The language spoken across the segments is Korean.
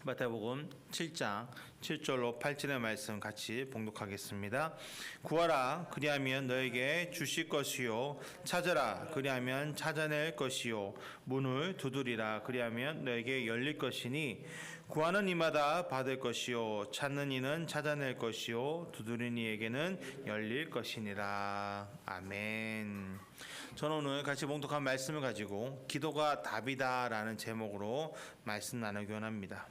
마태복음 7장 7절로 8절의 말씀 같이 봉독하겠습니다. 구하라 그리하면 너에게 주실 것이요 찾으라 그리하면 찾아낼 것이요 문을 두드리라 그리하면 너에게 열릴 것이니 구하는 이마다 받을 것이요 찾는 이는 찾아낼 것이요 두드리는 이에게는 열릴 것이니라. 아멘. 저는 오늘 같이 봉독한 말씀을 가지고 기도가 답이다 라는 제목으로 말씀 나누기 원합니다.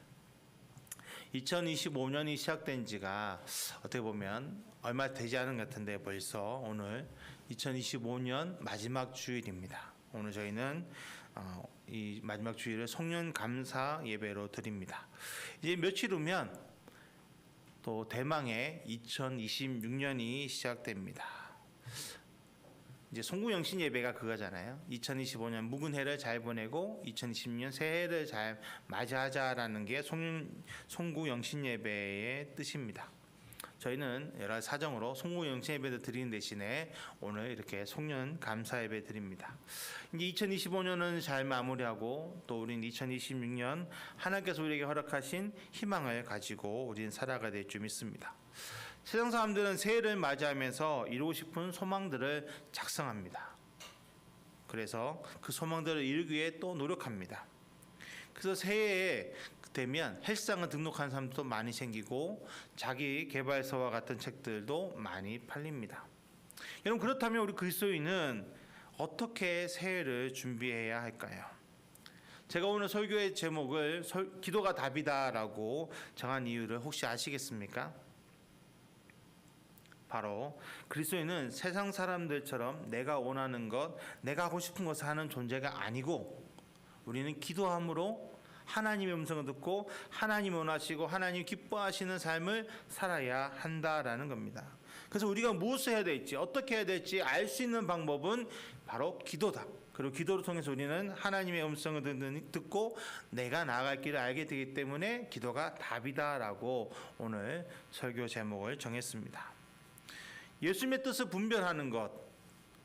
2025년이 시작된 지가 어떻게 보면 얼마 되지 않은 것 같은데 벌써 오늘 2025년 마지막 주일입니다. 오늘 저희는 이 마지막 주일을 송년 감사 예배로 드립니다. 이제 며칠 후면 또 대망의 2026년이 시작됩니다. 이제 송구영신 예배가 그거잖아요. 2025년 묵은 해를 잘 보내고 2026년 새해를 잘 맞이하자라는 게 송구영신 예배의 뜻입니다. 저희는 여러 사정으로 송구영신 예배를 드리는 대신에 오늘 이렇게 송년 감사 예배 드립니다. 이제 2025년은 잘 마무리하고 또 우리는 2026년 하나님께서 우리에게 허락하신 희망을 가지고 우리는 살아가야 될 줄 믿습니다. 세상 사람들은 새해를 맞이하면서 이루고 싶은 소망들을 작성합니다. 그래서 그 소망들을 이루기 위해 또 노력합니다. 그래서 새해에 되면 헬스장을 등록한 사람도 많이 생기고 자기 개발서와 같은 책들도 많이 팔립니다. 여러분, 그렇다면 우리 그리스도인은 어떻게 새해를 준비해야 할까요? 제가 오늘 설교의 제목을 기도가 답이다라고 정한 이유를 혹시 아시겠습니까? 바로 그리스도인은 세상 사람들처럼 내가 원하는 것, 내가 하고 싶은 것을 하는 존재가 아니고 우리는 기도함으로 하나님의 음성을 듣고 하나님 원하시고 하나님 기뻐하시는 삶을 살아야 한다라는 겁니다. 그래서 우리가 무엇을 해야 될지 어떻게 해야 될지 알 수 있는 방법은 바로 기도다. 그리고 기도를 통해서 우리는 하나님의 음성을 듣고 내가 나아갈 길을 알게 되기 때문에 기도가 답이다라고 오늘 설교 제목을 정했습니다. 예수님의 뜻을 분별하는 것,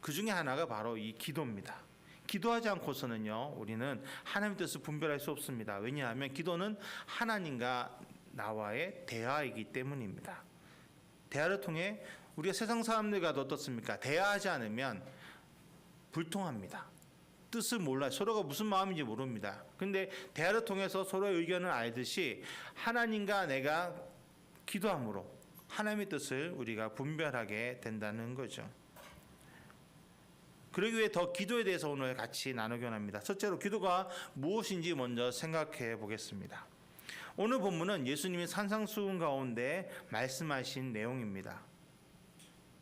그 중에 하나가 바로 이 기도입니다. 기도하지 않고서는요, 우리는 하나님의 뜻을 분별할 수 없습니다. 왜냐하면 기도는 하나님과 나와의 대화이기 때문입니다. 대화를 통해 우리가 세상 사람들과도 어떻습니까? 대화하지 않으면 불통합니다. 뜻을 몰라요. 서로가 무슨 마음인지 모릅니다. 근데 대화를 통해서 서로의 의견을 알듯이 하나님과 내가 기도함으로 하나님의 뜻을 우리가 분별하게 된다는 거죠. 그러기 위해 더 기도에 대해서 오늘 같이 나누기 원합니다. 첫째로 기도가 무엇인지 먼저 생각해 보겠습니다. 오늘 본문은 예수님이 산상수훈 가운데 말씀하신 내용입니다.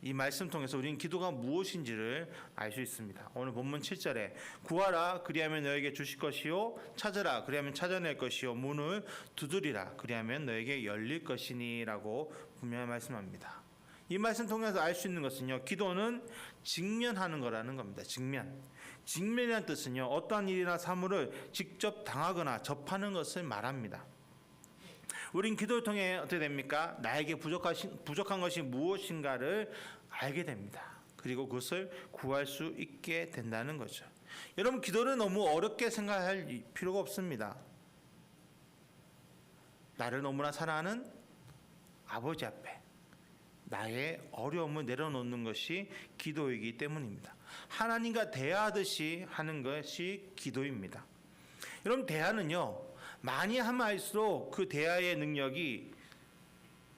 이 말씀 통해서 우리는 기도가 무엇인지를 알 수 있습니다. 오늘 본문 7절에 구하라 그리하면 너에게 주실 것이요 찾으라 그리하면 찾아낼 것이요 문을 두드리라 그리하면 너에게 열릴 것이니 라고 분명히 말씀합니다. 이 말씀 통해서 알 수 있는 것은요, 기도는 직면하는 거라는 겁니다. 직면이라는 뜻은요, 어떠한 일이나 사물을 직접 당하거나 접하는 것을 말합니다. 우린 기도를 통해 어떻게 됩니까? 나에게 부족한 것이 무엇인가를 알게 됩니다. 그리고 그것을 구할 수 있게 된다는 거죠. 여러분, 기도를 너무 어렵게 생각할 필요가 없습니다. 나를 너무나 사랑하는 아버지 앞에 나의 어려움을 내려놓는 것이 기도이기 때문입니다. 하나님과 대화하듯이 하는 것이 기도입니다. 여러분, 대화는요, 많이 하면 할수록 그 대화의 능력이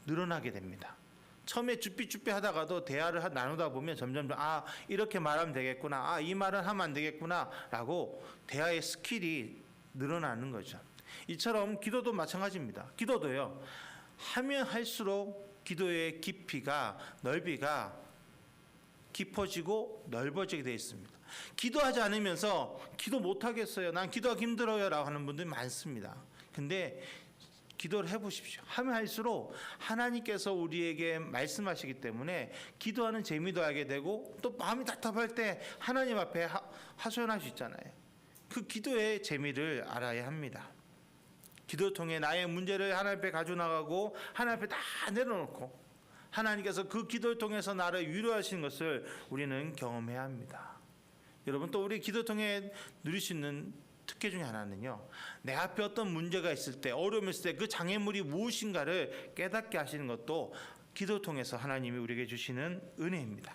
늘어나게 됩니다. 처음에 쭈삐쭈삐 하다가도 대화를 나누다 보면 점점 이렇게 말하면 되겠구나, 이 말은 하면 안 되겠구나 라고 대화의 스킬이 늘어나는 거죠. 이처럼 기도도 마찬가지입니다. 기도도요, 하면 할수록 기도의 깊이가, 넓이가 깊어지고 넓어지게 되어 있습니다. 기도하지 않으면서 기도 못하겠어요, 난 기도하기 힘들어요 라고 하는 분들이 많습니다. 근데 기도를 해보십시오. 하면 할수록 하나님께서 우리에게 말씀하시기 때문에 기도하는 재미도 알게 되고 또 마음이 답답할 때 하나님 앞에 하소연할 수 있잖아요. 그 기도의 재미를 알아야 합니다. 기도를 통해 나의 문제를 하나님 앞에 가져나가고 하나님 앞에 다 내려놓고 하나님께서 그 기도를 통해서 나를 위로하시는 것을 우리는 경험해야 합니다. 여러분, 또 우리 기도를 통해 누릴 수 있는 특혜 중에 하나는요, 내 앞에 어떤 문제가 있을 때, 어려움이 있을 때 그 장애물이 무엇인가를 깨닫게 하시는 것도 기도를 통해서 하나님이 우리에게 주시는 은혜입니다.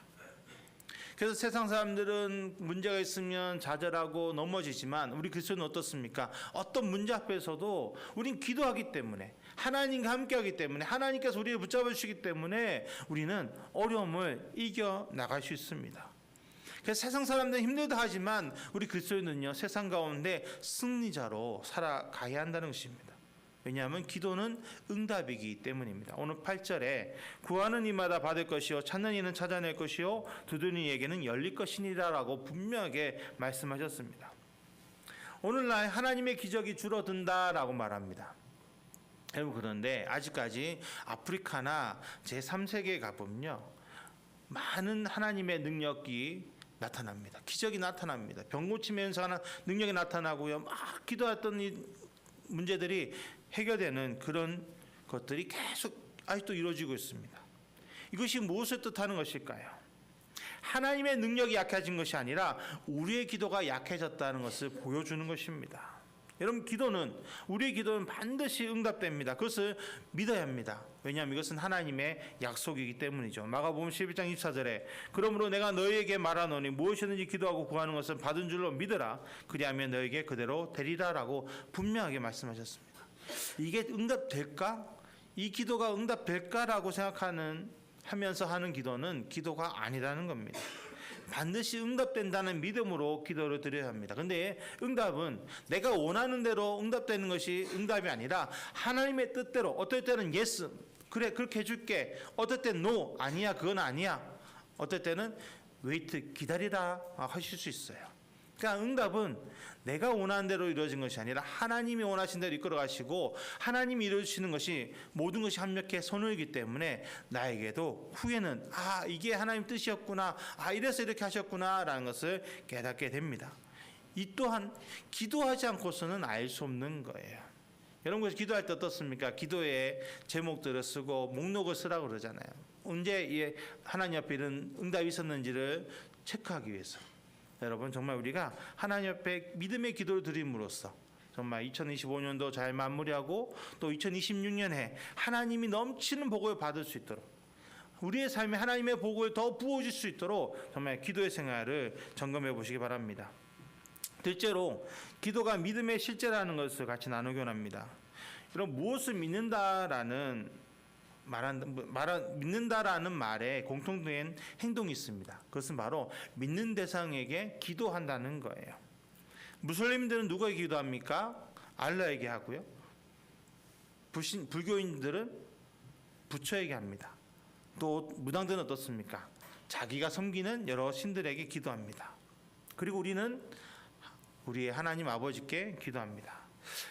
그래서 세상 사람들은 문제가 있으면 좌절하고 넘어지지만 우리 그리스도는 어떻습니까? 어떤 문제 앞에서도 우린 기도하기 때문에, 하나님과 함께하기 때문에, 하나님께서 우리를 붙잡아 주시기 때문에 우리는 어려움을 이겨 나갈 수 있습니다. 그래서 세상 사람들은 힘들다 하지만 우리 그리스도인은요, 세상 가운데 승리자로 살아가야 한다는 것입니다. 왜냐하면 기도는 응답이기 때문입니다. 오늘 8절에 구하는 이마다 받을 것이요 찾는 이는 찾아낼 것이요 두드리는 이에게는 열릴 것이니라라고 분명하게 말씀하셨습니다. 오늘날 하나님의 기적이 줄어든다라고 말합니다. 여러분, 그런데 아직까지 아프리카나 제3세계에 가보면요, 많은 하나님의 능력이 나타납니다. 기적이 나타납니다. 병 고치면서 하는 능력이 나타나고요, 막 기도했던 이 문제들이 해결되는 그런 것들이 계속 아직도 이루어지고 있습니다. 이것이 무엇을 뜻하는 것일까요? 하나님의 능력이 약해진 것이 아니라 우리의 기도가 약해졌다는 것을 보여주는 것입니다. 여러분, 우리의 기도는 반드시 응답됩니다. 그것을 믿어야 합니다. 왜냐하면 이것은 하나님의 약속이기 때문이죠. 마가복음 11장 24절에 그러므로 내가 너희에게 말하노니 무엇이든지 기도하고 구하는 것은 받은 줄로 믿으라. 그리하면 너희에게 그대로 되리라라고 분명하게 말씀하셨습니다. 이게 응답될까? 이 기도가 응답될까라고 하면서 하는 기도는 기도가 아니라는 겁니다. 반드시 응답된다는 믿음으로 기도를 드려야 합니다. 그런데 응답은 내가 원하는 대로 응답되는 것이 응답이 아니라 하나님의 뜻대로, 어떨 때는 yes, 그래 그렇게 해줄게, 어떨 때는 no, 아니야 그건 아니야, 어떨 때는 wait, 기다리라 하실 수 있어요. 그러니까 응답은 내가 원하는 대로 이루어진 것이 아니라 하나님이 원하신 대로 이끌어 가시고 하나님이 이루어주시는 것이 모든 것이 합력해 선우이기 때문에 나에게도 후에는 이게 하나님 뜻이었구나, 이래서 이렇게 하셨구나 라는 것을 깨닫게 됩니다. 이 또한 기도하지 않고서는 알 수 없는 거예요. 여러분, 기도할 때 어떻습니까? 기도의 제목들을 쓰고 목록을 쓰라고 그러잖아요. 언제 하나님 앞에 이런 응답이 있었는지를 체크하기 위해서. 여러분, 정말 우리가 하나님 앞에 믿음의 기도를 드림으로써 정말 2025년도 잘 마무리하고 또 2026년에 하나님이 넘치는 복을 받을 수 있도록, 우리의 삶에 하나님의 복을 더 부어줄 수 있도록 정말 기도의 생활을 점검해 보시기 바랍니다. 둘째로, 기도가 믿음의 실제라는 것을 같이 나누곤 합니다. 여러분, 무엇을 믿는다라는 말에 공통된 행동이 있습니다. 그것은 바로 믿는 대상에게 기도한다는 거예요. 무슬림들은 누구에게 기도합니까? 알라에게 하고요. 불교인들은 부처에게 합니다. 또 무당들은 어떻습니까? 자기가 섬기는 여러 신들에게 기도합니다. 그리고 우리는 우리의 하나님 아버지께 기도합니다.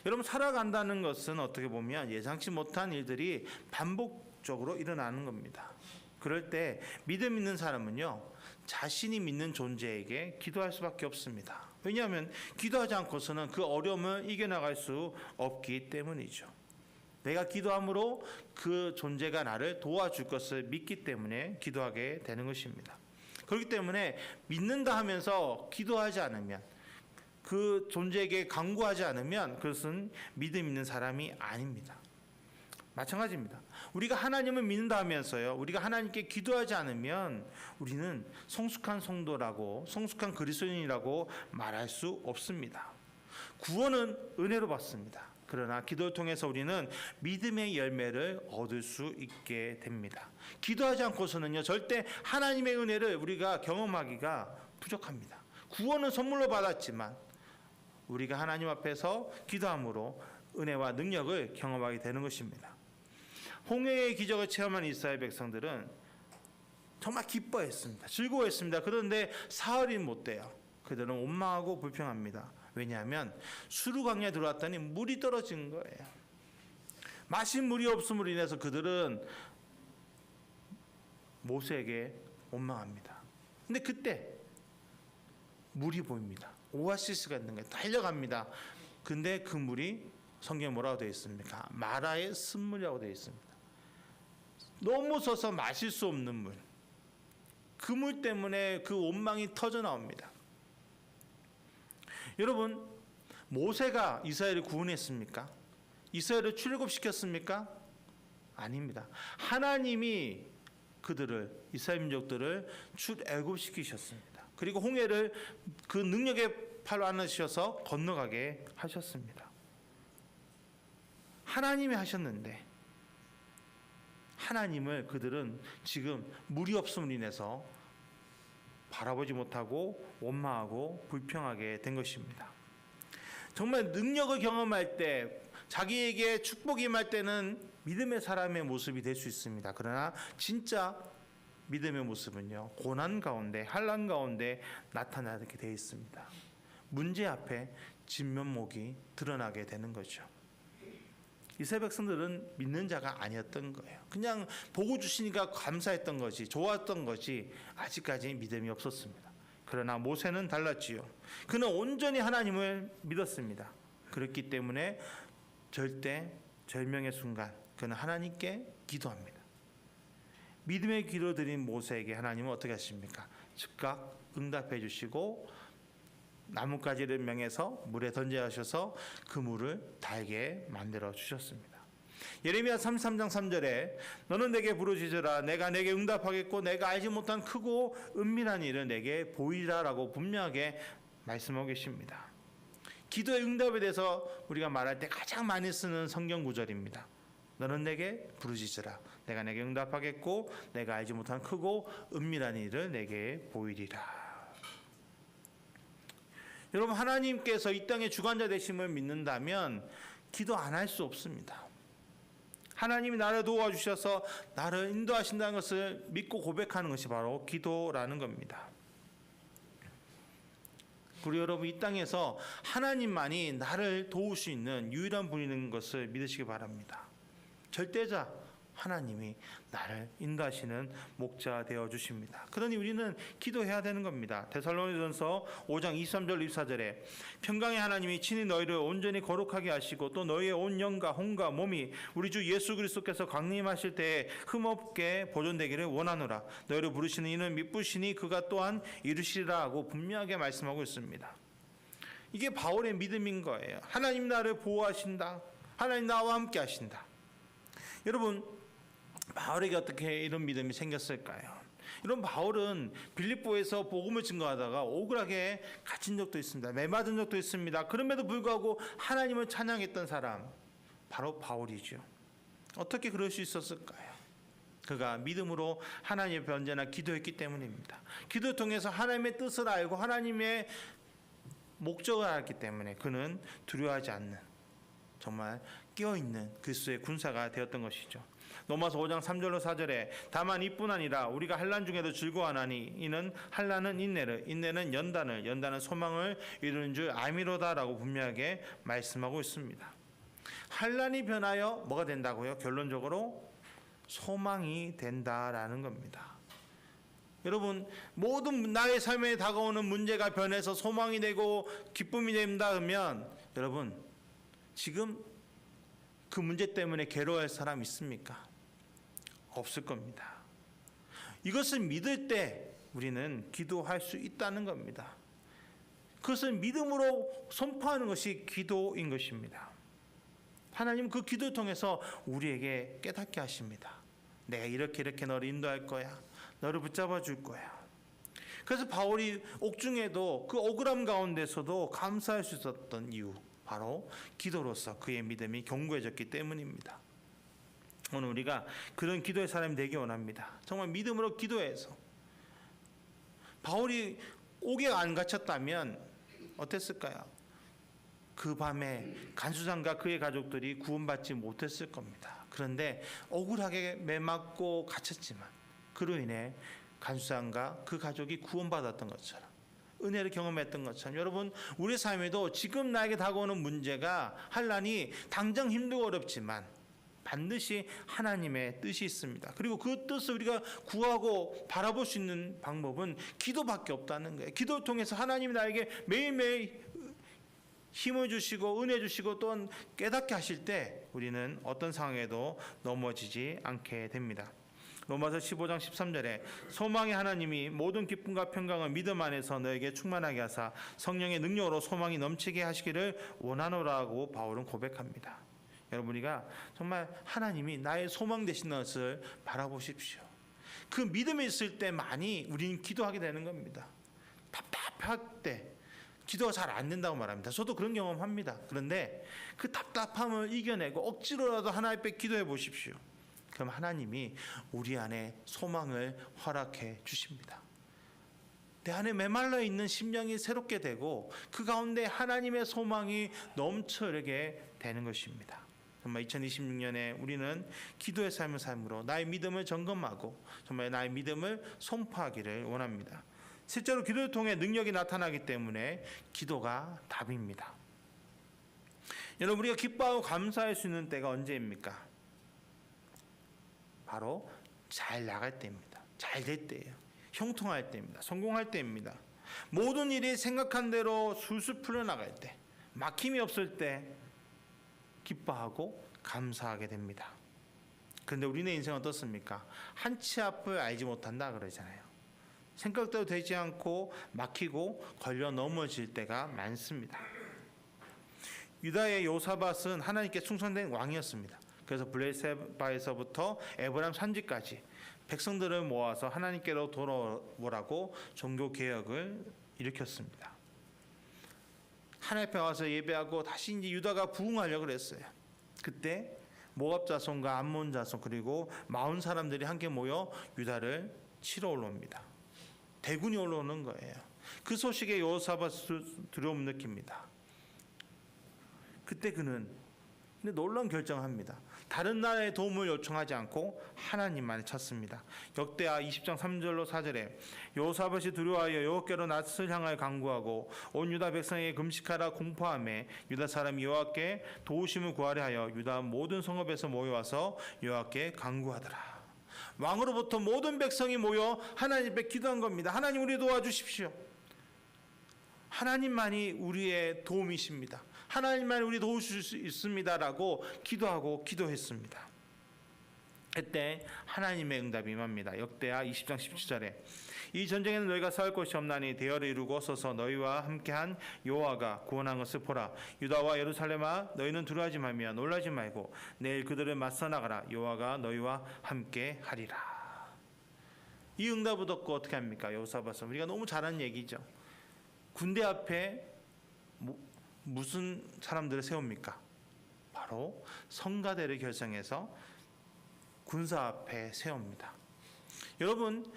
여러분, 살아간다는 것은 어떻게 보면 예상치 못한 일들이 반복적으로 일어나는 겁니다. 그럴 때 믿음 있는 사람은요, 자신이 믿는 존재에게 기도할 수밖에 없습니다. 왜냐하면 기도하지 않고서는 그 어려움을 이겨나갈 수 없기 때문이죠. 내가 기도함으로 그 존재가 나를 도와줄 것을 믿기 때문에 기도하게 되는 것입니다. 그렇기 때문에 믿는다 하면서 기도하지 않으면, 그 존재에게 간구하지 않으면 그것은 믿음 있는 사람이 아닙니다. 마찬가지입니다. 우리가 하나님을 믿는다 하면서요, 우리가 하나님께 기도하지 않으면 우리는 성숙한 성도라고, 성숙한 그리스도인이라고 말할 수 없습니다. 구원은 은혜로 받습니다. 그러나 기도를 통해서 우리는 믿음의 열매를 얻을 수 있게 됩니다. 기도하지 않고서는요, 절대 하나님의 은혜를 우리가 경험하기가 부족합니다. 구원은 선물로 받았지만 우리가 하나님 앞에서 기도함으로 은혜와 능력을 경험하게 되는 것입니다. 홍해의 기적을 체험한 이스라엘 백성들은 정말 기뻐했습니다. 즐거워했습니다. 그런데 사흘이 못 돼요. 그들은 원망하고 불평합니다. 왜냐하면 수르 광야에 들어왔더니 물이 떨어진 거예요. 마실 물이 없음으로 인해서 그들은 모세에게 원망합니다. 근데 그때 물이 보입니다. 오아시스가 있는 거예요. 달려갑니다. 근데 그 물이 성경에 뭐라고 되어 있습니까? 마라의 쓴물이라고 되어 있습니다. 너무 서서 마실 수 없는 물. 그 물 때문에 그 원망이 터져 나옵니다. 여러분, 모세가 이스라엘을 구원했습니까? 이스라엘을 출애굽시켰습니까? 아닙니다. 하나님이 그들을, 이스라엘 민족들을 출애굽시키셨습니다. 그리고 홍해를 그 능력의 팔로 안으셔서 건너가게 하셨습니다. 하나님이 하셨는데 하나님을 그들은 지금 물이 없음으로 인해서 바라보지 못하고 원망하고 불평하게 된 것입니다. 정말 능력을 경험할 때, 자기에게 축복이 임할 때는 믿음의 사람의 모습이 될 수 있습니다. 그러나 진짜 믿음의 모습은요, 고난 가운데, 환난 가운데 나타나게 되어 있습니다. 문제 앞에 진면목이 드러나게 되는 거죠. 이스라엘 백성들은 믿는 자가 아니었던 거예요. 그냥 복을 주시니까 감사했던 거지, 좋았던 거지, 아직까지 믿음이 없었습니다. 그러나 모세는 달랐지요. 그는 온전히 하나님을 믿었습니다. 그렇기 때문에 절명의 순간 그는 하나님께 기도합니다. 믿음의 기도 드린 모세에게 하나님은 어떻게 하십니까? 즉각 응답해 주시고 나뭇가지를 명해서 물에 던져 하셔서 그 물을 달게 만들어 주셨습니다. 예레미야 33장 3절에 너는 내게 부르짖으라 내가 내게 응답하겠고 내가 알지 못한 크고 은밀한 일을 내게 보이리라 라고 분명하게 말씀하고 계십니다. 기도의 응답에 대해서 우리가 말할 때 가장 많이 쓰는 성경 구절입니다. 너는 내게 부르짖으라 내가 내게 응답하겠고 내가 알지 못한 크고 은밀한 일을 내게 보이리라. 여러분, 하나님께서 이 땅의 주관자 되심을 믿는다면 기도 안 할 수 없습니다. 하나님이 나를 도와주셔서 나를 인도하신다는 것을 믿고 고백하는 것이 바로 기도라는 겁니다. 그리고 여러분, 이 땅에서 하나님만이 나를 도울 수 있는 유일한 분인 것을 믿으시기 바랍니다. 절대자 하나님이 나를 인도하시는 목자 되어 주십니다. 그러니 우리는 기도해야 되는 겁니다. 데살로니가전서 5장 23절 24절에 평강의 하나님이 친히 너희를 온전히 거룩하게 하시고 또 너희의 온 영과 혼과 몸이 우리 주 예수 그리스도께서 강림하실 때에 흠없게 보존되기를 원하노라. 너희를 부르시는 이는 미쁘시니 그가 또한 이루시리라 하고 분명하게 말씀하고 있습니다. 이게 바울의 믿음인 거예요. 하나님 나를 보호하신다. 하나님 나와 함께 하신다. 여러분, 바울에게 어떻게 이런 믿음이 생겼을까요? 이런 바울은 빌립보에서 복음을 증거하다가 억울하게 갇힌 적도 있습니다. 매맞은 적도 있습니다. 그럼에도 불구하고 하나님을 찬양했던 사람, 바로 바울이죠. 어떻게 그럴 수 있었을까요? 그가 믿음으로 하나님 앞에 언제나 기도했기 때문입니다. 기도를 통해서 하나님의 뜻을 알고 하나님의 목적을 알았기 때문에 그는 두려워하지 않는, 정말 깨어있는 그리스도의 군사가 되었던 것이죠. 로마서 5장 3절로 4절에 다만 이뿐 아니라 우리가 환난 중에도 즐거워하나니 이는 환난은 인내를, 인내는 연단을, 연단은 소망을 이루는 줄 알미로다라고 분명하게 말씀하고 있습니다. 환난이 변하여 뭐가 된다고요? 결론적으로 소망이 된다라는 겁니다. 여러분, 모든 나의 삶에 다가오는 문제가 변해서 소망이 되고 기쁨이 된다 하면 여러분, 지금 그 문제 때문에 괴로워할 사람 있습니까? 없을 겁니다. 이것을 믿을 때 우리는 기도할 수 있다는 겁니다. 그것을 믿음으로 선포하는 것이 기도인 것입니다. 하나님은 그 기도를 통해서 우리에게 깨닫게 하십니다. 내가 이렇게 너를 인도할 거야. 너를 붙잡아 줄 거야. 그래서 바울이 옥중에도 그 억울함 가운데서도 감사할 수 있었던 이유, 바로 기도로서 그의 믿음이 견고해졌기 때문입니다. 오늘 우리가 그런 기도의 사람이 되기 원합니다. 정말 믿음으로 기도해서. 바울이 옥에 안 갇혔다면 어땠을까요? 그 밤에 간수장과 그의 가족들이 구원받지 못했을 겁니다. 그런데 억울하게 매맞고 갇혔지만 그로 인해 간수장과 그 가족이 구원받았던 것처럼, 은혜를 경험했던 것처럼, 여러분, 우리 삶에도 지금 나에게 다가오는 문제가, 환난이 당장 힘들고 어렵지만 반드시 하나님의 뜻이 있습니다. 그리고 그 뜻을 우리가 구하고 바라볼 수 있는 방법은 기도밖에 없다는 거예요. 기도를 통해서 하나님이 나에게 매일매일 힘을 주시고 은혜 주시고 또한 깨닫게 하실 때 우리는 어떤 상황에도 넘어지지 않게 됩니다. 로마서 15장 13절에 소망의 하나님이 모든 기쁨과 평강을 믿음 안에서 너에게 충만하게 하사 성령의 능력으로 소망이 넘치게 하시기를 원하노라고 바울은 고백합니다. 여러분, 우리가 정말 하나님이 나의 소망 되신 것을 바라보십시오. 그 믿음이 있을 때 많이 우리는 기도하게 되는 겁니다. 답답할 때 기도가 잘 안 된다고 말합니다. 저도 그런 경험합니다. 그런데 그 답답함을 이겨내고 억지로라도 하나님 앞에 기도해 보십시오. 그럼 하나님이 우리 안에 소망을 허락해 주십니다. 내 안에 메말라 있는 심령이 새롭게 되고 그 가운데 하나님의 소망이 넘쳐나게 되는 것입니다. 정말 2026년에 우리는 기도의 삶을 삶으로 나의 믿음을 점검하고 정말 나의 믿음을 선포하기를 원합니다. 실제로 기도를 통해 능력이 나타나기 때문에 기도가 답입니다. 여러분, 우리가 기뻐하고 감사할 수 있는 때가 언제입니까? 바로 잘 나갈 때입니다. 잘 될 때예요. 형통할 때입니다. 성공할 때입니다. 모든 일이 생각한 대로 술술 풀려나갈 때, 막힘이 없을 때 기뻐하고 감사하게 됩니다. 그런데 우리네 인생은 어떻습니까? 한치 앞을 알지 못한다 그러잖아요. 생각대로 되지 않고 막히고 걸려 넘어질 때가 많습니다. 유다의 요사밧은 하나님께 충성된 왕이었습니다. 그래서 블레셋바에서부터 에브라임 산지까지 백성들을 모아서 하나님께로 돌아오라고 종교 개혁을 일으켰습니다. 하나님 앞에 와서 예배하고 다시 이제 유다가 부흥하려고 그랬어요. 그때 모압 자손과 암몬 자손 그리고 마온 사람들이 함께 모여 유다를 치러 올라옵니다. 대군이 올라오는 거예요. 그 소식에 여호사밧은 두려움을 느낍니다. 그때 그는 놀라운 결정을 합니다. 다른 나라의 도움을 요청하지 않고 하나님만을 찾습니다. 역대하 20장 3절로 4절에 여호사밧이 두려워하여 여호와께로 낯을 향하여 간구하고 온 유다 백성에게 금식하라 공포하며 유다 사람이 여호와께 도우심을 구하려 하여 유다 모든 성읍에서 모여와서 여호와께 간구하더라. 왕으로부터 모든 백성이 모여 하나님 앞에 기도한 겁니다. 하나님, 우리 도와주십시오. 하나님만이 우리의 도움이십니다. 하나님만이 우리 도우실 수 있습니다라고 기도하고 기도했습니다. 그때 하나님의 응답이 임합니다. 역대하 20장 17절에 이 전쟁에는 너희가 싸울 것이 없나니 대열을 이루고 서서 너희와 함께한 여호와가 구원한 것을 보라. 유다와 예루살렘아, 너희는 두려워하지 말며 놀라지 말고 내일 그들을 맞서 나가라. 여호와가 너희와 함께하리라. 이 응답을 듣고 어떻게 합니까? 여호사밧은 우리가 너무 잘하는 얘기죠. 군대 앞에 무슨 사람들을 세웁니까? 바로 성가대를 결성해서 군사 앞에 세웁니다. 여러분,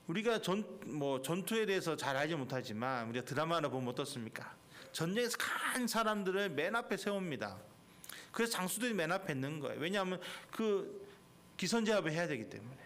우리가 전투에 대해서 잘 알지 못하지만 우리가 드라마를 보면 어떻습니까? 전쟁에서 강한 사람들을 맨 앞에 세웁니다. 그래서 장수들이 맨 앞에 있는 거예요. 왜냐하면 그 기선제압을 해야 되기 때문에.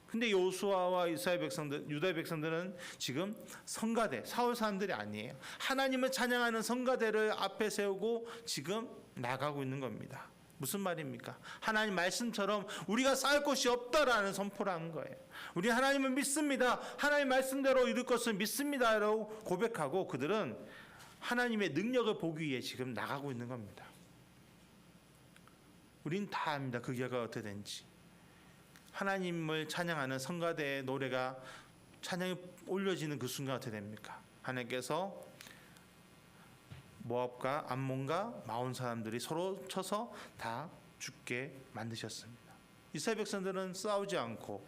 근데 여호수아와 이스라엘 백성들, 유다의 백성들은 지금 성가대, 사울 사람들이 아니에요. 하나님을 찬양하는 성가대를 앞에 세우고 지금 나가고 있는 겁니다. 무슨 말입니까? 하나님 말씀처럼 우리가 쌓을 곳이 없다라는 선포를 한 거예요. 우리 하나님을 믿습니다. 하나님 말씀대로 이룰 것을 믿습니다라고 고백하고 그들은 하나님의 능력을 보기 위해 지금 나가고 있는 겁니다. 우린 다 압니다. 그 결과가 어떻게 되는지. 하나님을 찬양하는 성가대의 노래가 찬양이 올려지는 그 순간 어떻게 됩니까? 하나님께서 모압과 암몬과 마온 사람들이 서로 쳐서 다 죽게 만드셨습니다. 이스라엘 백성들은 싸우지 않고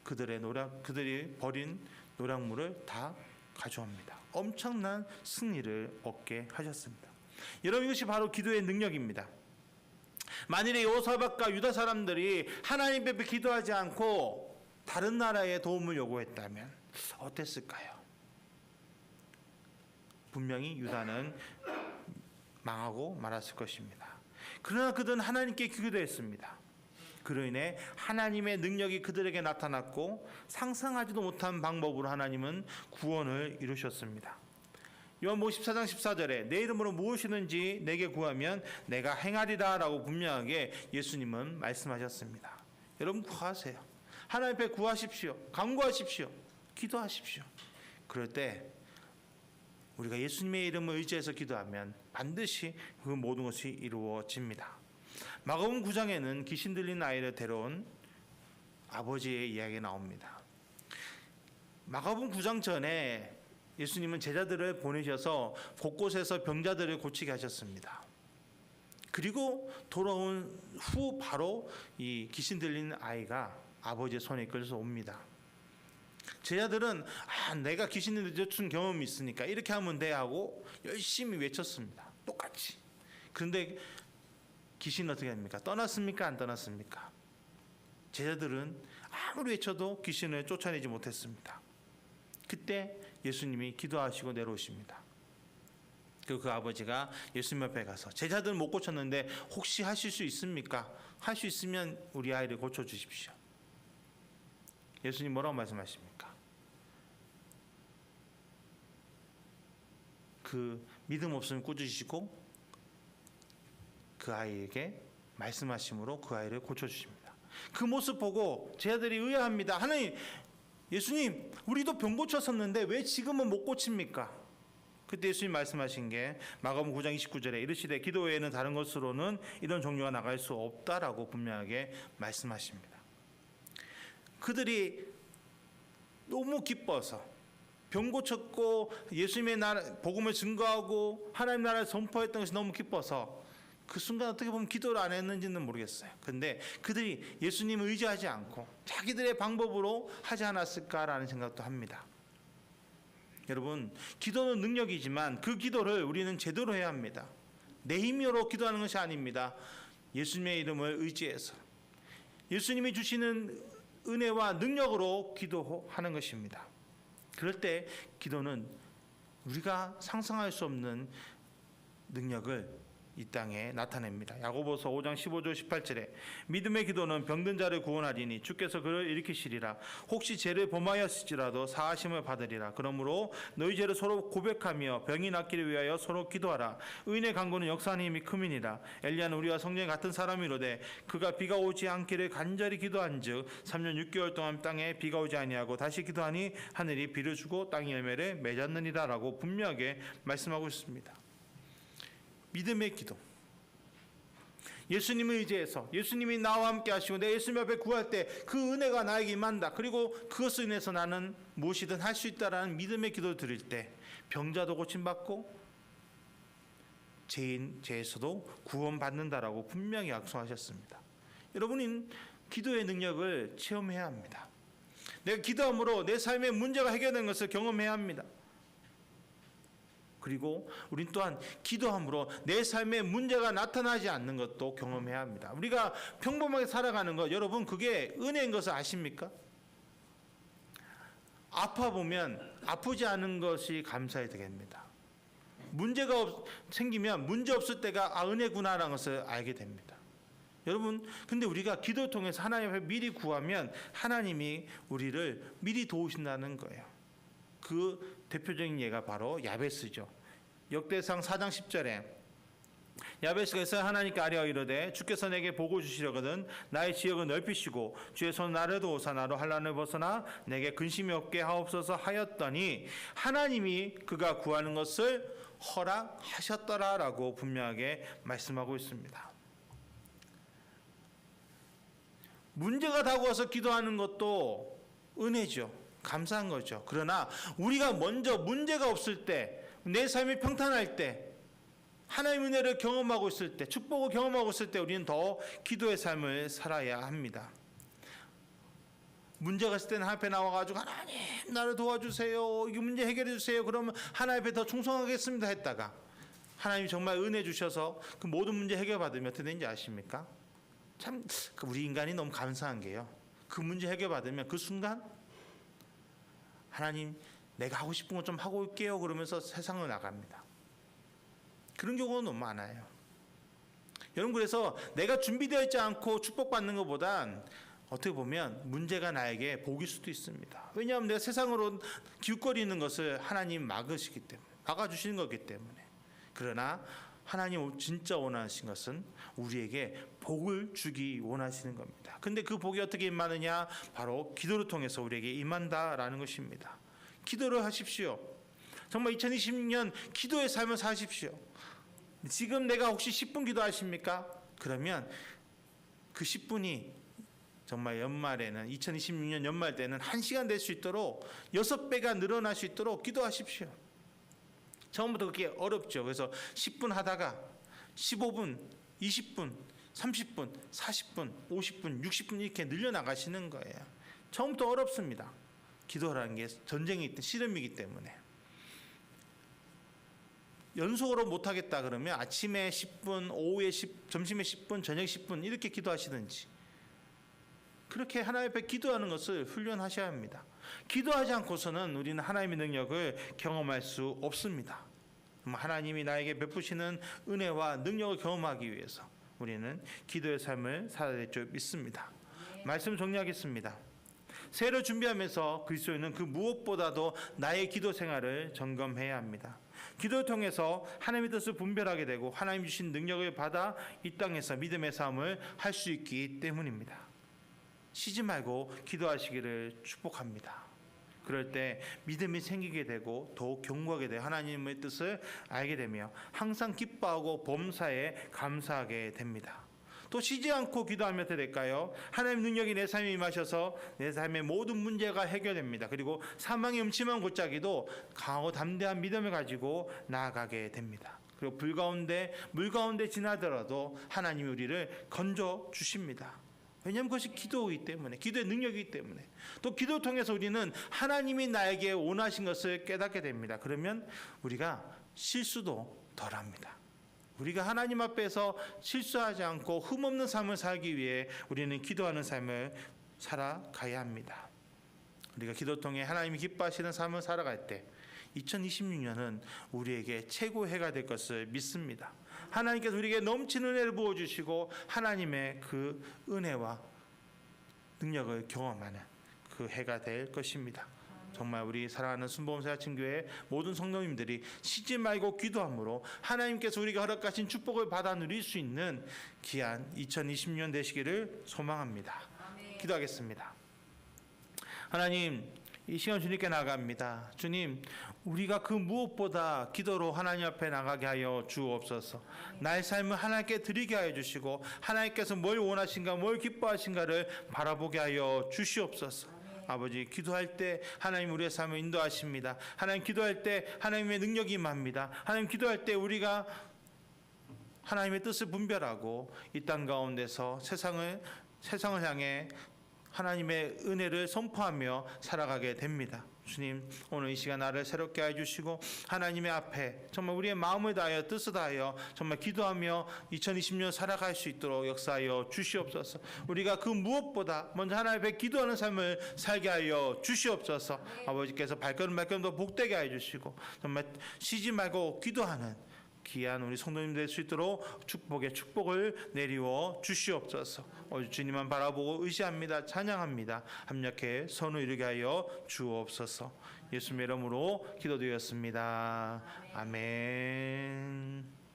그들이 버린 노략물을 다 가져옵니다. 엄청난 승리를 얻게 하셨습니다. 여러분, 이것이 바로 기도의 능력입니다. 만일에 여호사밧과 유다 사람들이 하나님 앞에 기도하지 않고 다른 나라의 도움을 요구했다면 어땠을까요? 분명히 유다는 망하고 말았을 것입니다. 그러나 그들은 하나님께 기도했습니다. 그로 인해 하나님의 능력이 그들에게 나타났고 상상하지도 못한 방법으로 하나님은 구원을 이루셨습니다. 요한복음 14장 14절에 내 이름으로 무엇이든지 내게 구하면 내가 행하리라 라고 분명하게 예수님은 말씀하셨습니다. 여러분, 구하세요. 하나님 앞에 구하십시오. 간구하십시오. 기도하십시오. 그럴 때 우리가 예수님의 이름을 의지해서 기도하면 반드시 그 모든 것이 이루어집니다. 마가복음 9장에는 귀신 들린 아이를 데려온 아버지의 이야기가 나옵니다. 마가복음 9장 전에 예수님은 제자들을 보내셔서 곳곳에서 병자들을 고치게 하셨습니다. 그리고 돌아온 후 바로 이 귀신 들린 아이가 아버지의 손에 이끌려서 옵니다. 제자들은 내가 귀신을 들여춘 경험이 있으니까 이렇게 하면 돼 하고 열심히 외쳤습니다. 똑같이. 그런데 귀신은 어떻게 합니까? 떠났습니까? 안 떠났습니까? 제자들은 아무리 외쳐도 귀신을 쫓아내지 못했습니다. 그때 예수님이 기도하시고 내려오십니다. 그리고 그 아버지가 예수님 옆에 가서 제자들은 못 고쳤는데 혹시 하실 수 있습니까? 할 수 있으면 우리 아이를 고쳐주십시오. 예수님 뭐라고 말씀하십니까? 그 믿음 없으면 꾸짖으시고 그 아이에게 말씀하심으로 그 아이를 고쳐주십니다. 그 모습 보고 제자들이 의아합니다. 하나님, 예수님, 우리도 병 고쳤었는데 왜 지금은 못 고칩니까? 그때 예수님 말씀하신 게 마가복음 9장 29절에 이르시되 기도 외에는 다른 것으로는 이런 종류가 나갈 수 없다라고 분명하게 말씀하십니다. 그들이 너무 기뻐서 병 고쳤고 예수님의 나라 복음을 증거하고 하나님 나라를 선포했던 것이 너무 기뻐서 그 순간 어떻게 보면 기도를 안 했는지는 모르겠어요. 근데 그들이 예수님을 의지하지 않고 자기들의 방법으로 하지 않았을까라는 생각도 합니다. 여러분, 기도는 능력이지만 그 기도를 우리는 제대로 해야 합니다. 내 힘으로 기도하는 것이 아닙니다. 예수님의 이름을 의지해서 예수님이 주시는 은혜와 능력으로 기도하는 것입니다. 그럴 때 기도는 우리가 상상할 수 없는 능력을 이 땅에 나타냅니다. 야고보서 5장 15절 18절에 믿음의 기도는 병든 자를 구원하리니 주께서 그를 일으키시리라. 혹시 죄를 범하였을지라도 사하심을 받으리라. 그러므로 너희 죄를 서로 고백하며 병이 낫기를 위하여 서로 기도하라. 의인의 간구는 역사하는 힘이 큼이니라. 엘리야는 우리와 성령이 같은 사람이로되 그가 비가 오지 않기를 간절히 기도한즉 3년 6개월 동안 땅에 비가 오지 아니하고 다시 기도하니 하늘이 비를 주고 땅이 열매를 맺었느니라라고 분명하게 말씀하고 있습니다. 믿음의 기도. 예수님을 의지해서 예수님이 나와 함께 하시고 내 예수님 앞에 구할 때 그 은혜가 나에게 임한다. 그리고 그것을 인해서 나는 무엇이든 할 수 있다라는 믿음의 기도를 드릴 때 병자도 고침받고 죄에서도 구원받는다라고 분명히 약속하셨습니다. 여러분은 기도의 능력을 체험해야 합니다. 내가 기도함으로 내 삶의 문제가 해결되는 것을 경험해야 합니다. 그리고 우린 또한 기도함으로 내 삶에 문제가 나타나지 않는 것도 경험해야 합니다. 우리가 평범하게 살아가는 것, 여러분 그게 은혜인 것을 아십니까? 아파 보면 아프지 않은 것이 감사해야 되겠습니다. 문제가 생기면 문제 없을 때가 은혜구나라는 것을 알게 됩니다. 여러분, 근데 우리가 기도를 통해서 하나님 앞에 미리 구하면 하나님이 우리를 미리 도우신다는 거예요. 그 대표적인 예가 바로 야베스죠. 역대상 4장 10절에 야베스가 이스라엘 하나님께 아뢰어 이르되 주께서 내게 복을 주시려거든 나의 지역을 넓히시고 주의 손 나를 도우사 나로 환난을 벗어나 내게 근심이 없게 하옵소서 하였더니 하나님이 그가 구하는 것을 허락하셨더라라고 분명하게 말씀하고 있습니다. 문제가 다가와서 기도하는 것도 은혜죠. 감사한 거죠. 그러나 우리가 먼저 문제가 없을 때, 내 삶이 평탄할 때, 하나님의 은혜를 경험하고 있을 때, 축복을 경험하고 있을 때 우리는 더 기도의 삶을 살아야 합니다. 문제가 있을 때는 하나님 앞에 나와가지고 하나님 나를 도와주세요. 이 문제 해결해 주세요. 그러면 하나님 앞에 더 충성하겠습니다 했다가 하나님이 정말 은혜 주셔서 그 모든 문제 해결받으면 어떻게 되는지 아십니까? 참 우리 인간이 너무 감사한 게요. 그 문제 해결받으면 그 순간 하나님 내가 하고 싶은 거 좀 하고 올게요 그러면서 세상을 나갑니다. 그런 경우가 너무 많아요. 여러분, 그래서 내가 준비되어 있지 않고 축복받는 것보단 어떻게 보면 문제가 나에게 복일 수도 있습니다. 왜냐하면 내가 세상으로 기웃거리는 것을 하나님 막으시기 때문에, 막아주시는 거기 때문에. 그러나 하나님 진짜 원하시는 것은 우리에게 복을 주기 원하시는 겁니다. 근데 그 복이 어떻게 임하느냐? 바로 기도를 통해서 우리에게 임한다라는 것입니다. 기도를 하십시오. 정말 2020년 기도의 삶을 사십시오. 지금 내가 혹시 10분 기도하십니까? 그러면 그 10분이 정말 연말에는 2026년 연말 때는 1시간 될 수 있도록 6배가 늘어날 수 있도록 기도하십시오. 처음부터 그게 어렵죠. 그래서 10분 하다가 15분, 20분, 30분, 40분, 50분, 60분 이렇게 늘려나가시는 거예요. 처음부터 어렵습니다. 기도라는 게 전쟁이 씨름이기 때문에. 연속으로 못하겠다 그러면 아침에 10분, 오후에 점심에 10분, 저녁 10분 이렇게 기도하시든지 그렇게 하나님 앞에 기도하는 것을 훈련하셔야 합니다. 기도하지 않고서는 우리는 하나님의 능력을 경험할 수 없습니다. 하나님이 나에게 베푸시는 은혜와 능력을 경험하기 위해서 우리는 기도의 삶을 살아야 될 줄 믿습니다. 말씀 정리하겠습니다. 새해를 준비하면서 그리스도인은 그 무엇보다도 나의 기도 생활을 점검해야 합니다. 기도를 통해서 하나님의 뜻을 분별하게 되고 하나님 주신 능력을 받아 이 땅에서 믿음의 삶을 할 수 있기 때문입니다. 쉬지 말고 기도하시기를 축복합니다. 그럴 때 믿음이 생기게 되고 더욱 견고하게 되어 하나님의 뜻을 알게 되며 항상 기뻐하고 범사에 감사하게 됩니다. 또 쉬지 않고 기도하면 어떻게 될까요? 하나님의 능력이 내 삶에 임하셔서 내 삶의 모든 문제가 해결됩니다. 그리고 사망의 음침한 골짜기도 강하고 담대한 믿음을 가지고 나아가게 됩니다. 그리고 물 가운데 지나더라도 하나님이 우리를 건져 주십니다. 왜냐하면 그것이 기도이기 때문에, 기도의 능력이기 때문에. 또 기도를 통해서 우리는 하나님이 나에게 원하신 것을 깨닫게 됩니다. 그러면 우리가 실수도 덜합니다. 우리가 하나님 앞에서 실수하지 않고 흠없는 삶을 살기 위해 우리는 기도하는 삶을 살아가야 합니다. 우리가 기도를 통해 하나님이 기뻐하시는 삶을 살아갈 때 2026년은 우리에게 최고의 해가 될 것을 믿습니다. 하나님께서 우리에게 넘치는 은혜를 부어주시고 하나님의 그 은혜와 능력을 경험하는 그 해가 될 것입니다. 정말 우리 사랑하는 순복음사 아침교회 모든 성도님들이 쉬지 말고 기도함으로 하나님께서 우리가 허락하신 축복을 받아 누릴 수 있는 귀한 2020년 되시기를 소망합니다. 기도하겠습니다. 하나님, 이 시간 주님께 나갑니다. 주님, 우리가 그 무엇보다 기도로 하나님 앞에 나가게 하여 주옵소서. 나의 삶을 하나님께 드리게 하여 주시고 하나님께서 뭘 원하신가, 뭘 기뻐하신가를 바라보게 하여 주시옵소서. 아버지, 기도할 때 하나님 우리의 삶을 인도하십니다. 하나님 기도할 때 하나님의 능력이 임합니다. 하나님 기도할 때 우리가 하나님의 뜻을 분별하고 이 땅 가운데서 세상을 향해 하나님의 은혜를 선포하며 살아가게 됩니다. 주님, 오늘 이 시간 나를 새롭게 해주시고 하나님의 앞에 정말 우리의 마음을 다하여 뜻을 다하여 정말 기도하며 2020년 살아갈 수 있도록 역사하여 주시옵소서. 우리가 그 무엇보다 먼저 하나님 앞에 기도하는 삶을 살게 하여 주시옵소서. 아버지께서 발걸음도 복되게 해주시고 정말 쉬지 말고 기도하는 귀한 우리 성도님 될 수 있도록 축복을 내리워 주시옵소서. 오직 주님만 바라보고 의지합니다. 찬양합니다. 합력해 선을 이루게 하여 주옵소서. 예수님의 이름으로 기도드렸습니다. 아멘.